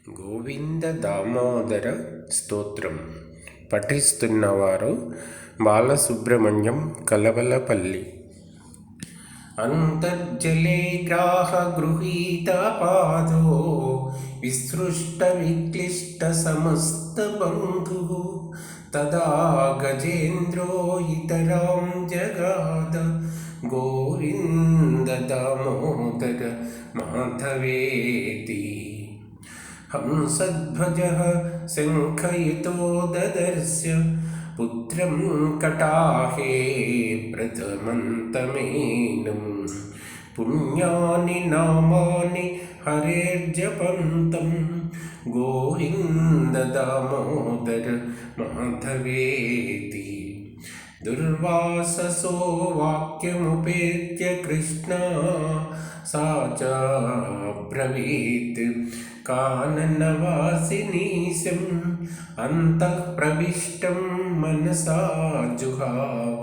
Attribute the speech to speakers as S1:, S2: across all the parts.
S1: గోవింద దామోదర స్తోత్రం పఠిస్తున్నవారు బాలసుబ్రహ్మణ్యం కలవలపల్లి. అంతర్జలే గ్రాహగృహీతపాదో విసృష్టవిక్లిష్టసమస్తబంధుః తదా గజేంద్రో ఇతరాం జగాద గోవింద దామోదర మాధవేతి. హంసధ్వజః శంఖయుతో దదర్శ పుత్రం కటాహే ప్రథమంతమేనం పుణ్యాని నామాని హరేర్జపంతం గోవింద దామోదర మాధవేతి. దుర్వాససో వాక్యముపేత్య కృష్ణ సా చ బ్రవీత్ కాననవాసినీశం అంతః ప్రవిష్టం మనసా జుహావ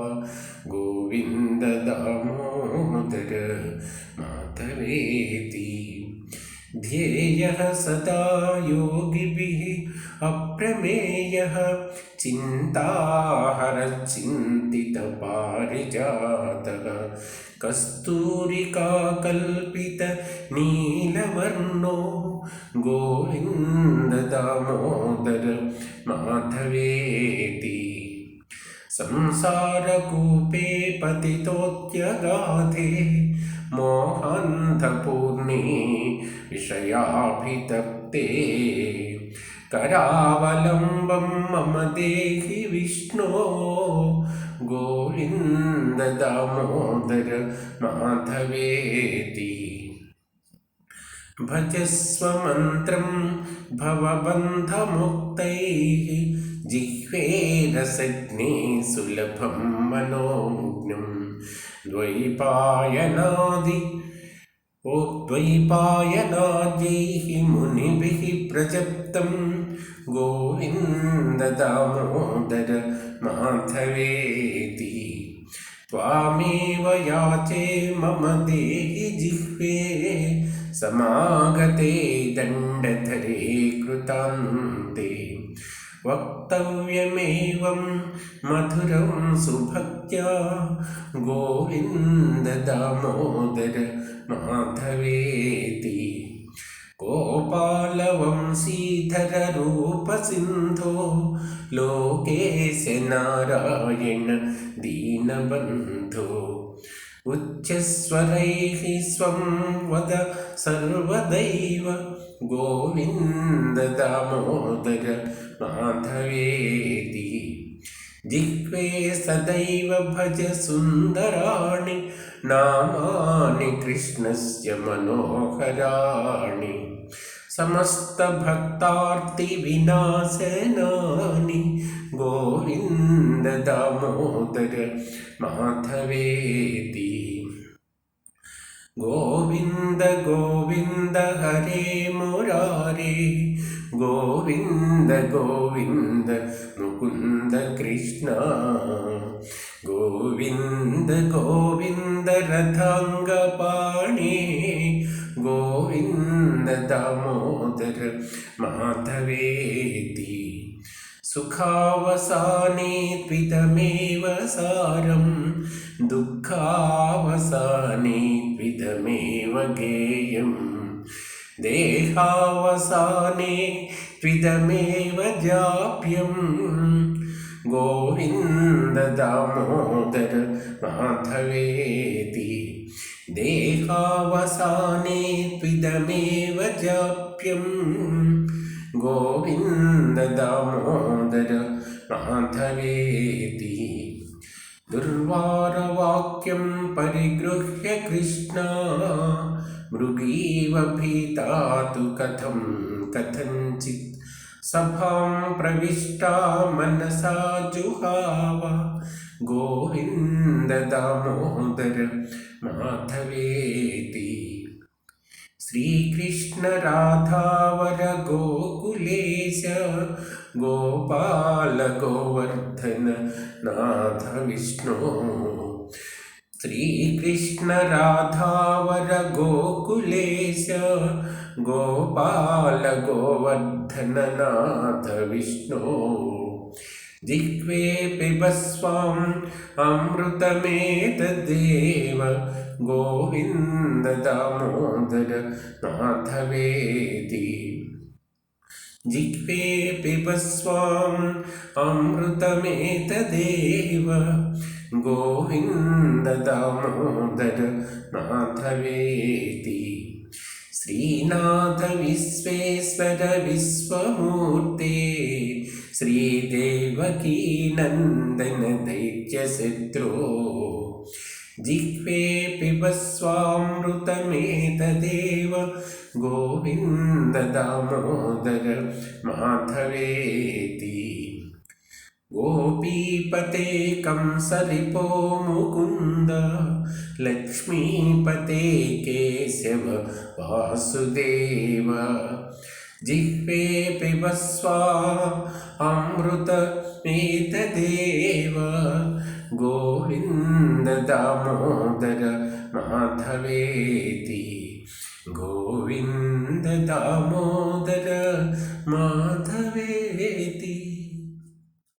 S1: గోవింద దామోదర మాధవేతి. ధ్యేయః సదా యోగిభిః అప్రమేయః చింతాహరచింతితపారిజాతః కస్తూరికాకల్పితనీలవర్ణో గోవింద దామోదర మాధవేతి. సంసారకూపే పతితోత్యగాధే మోహాంధపూర్ణే విషయాభితప్తే కరావలంబం మమ దేహి విష్ణో గోవింద దామోదర మాధవేతి. భజస్వ మంత్రం భవబంధముక్తైః జిహ్వే రసజ్ఞే సులభం మనోజ్ఞం ద్వైపాయనాద్యైః మునిభిః ప్రజప్తం గోవింద దామోదర మాధవేతి. త్వామేవ యాచే మమ దేహి జిహ్వే సమాగతే దండధరే కృతాంతే వక్తవ్యమేవం మధురం సుభక్త్యా గోవింద దామోదర మాధవేతి. గోపాలవంశీధర రూపసింధో లోకేశ నారాయణ దీనబంధో ఉచ్చస్వరైః స్వం వద సర్వదైవ గోవింద దామోదర మాధవేతి. జిహ్వే సదైవ భజ సుందరాణి నామాని కృష్ణస్య మనోహరాణి సమస్తభక్తార్తి వినాశనాని గోవింద దామోదర మాధవేతి. గోవింద గోవింద హరే మురారే గోవింద గోవింద ముకుంద కృష్ణ గోవింద గోవింద రథాంగపాణి గోవింద దామోదర మాధవేతి. సుఖావసానే త్విదమేవ సారం దుఃఖావసానే త్విదమేవ గేయం దేహావసానే త్విదమేవ జాప్యం గోవింద దామోదర మాధవేతి. దేహావసానే త్విదమేవ జాప్యం గోవింద దామోదర మాధవేతి. దుర్వారవాక్యం పరిగృహ్య కృష్ణ మృగీవ భీతాతు కథం కథంచిత్ సభాం ప్రవిష్టా మనసా జుహావ గోవింద దామోదర మాధవేతి. శ్రీకృష్ణ రాధావర గోకులేశ గోపాల గోవర్ధన నాథ విష్ణు श्रीकृष्ण राधावर गोकुलेश गोपाल गोवर्धन नाथ विष्णु जिह्वे पिबस्वाम् अमृतमेतदेव गोविन्द दामोदर माधवेति जिह्वे पिबस्वाम् अमृतमेतदेव गोविन्द दामोदर माधवेति श्रीनाथ विश्वेश्वर विश्वमूर्ते श्रीदेवकी नन्दन दैत्यशत्रो जिह्वे पिबस्वामृतमेतदेव गोविन्द दामोदर माधवेति गोपीपते कंसरिपो मुकुन्द लक्ष्मीपते केशव वासुदेव जिह्वे पिबस्वा अमृतमेतदेव गोविन्द दामोदर माधवेति गोविन्द दामोदर माधवेति।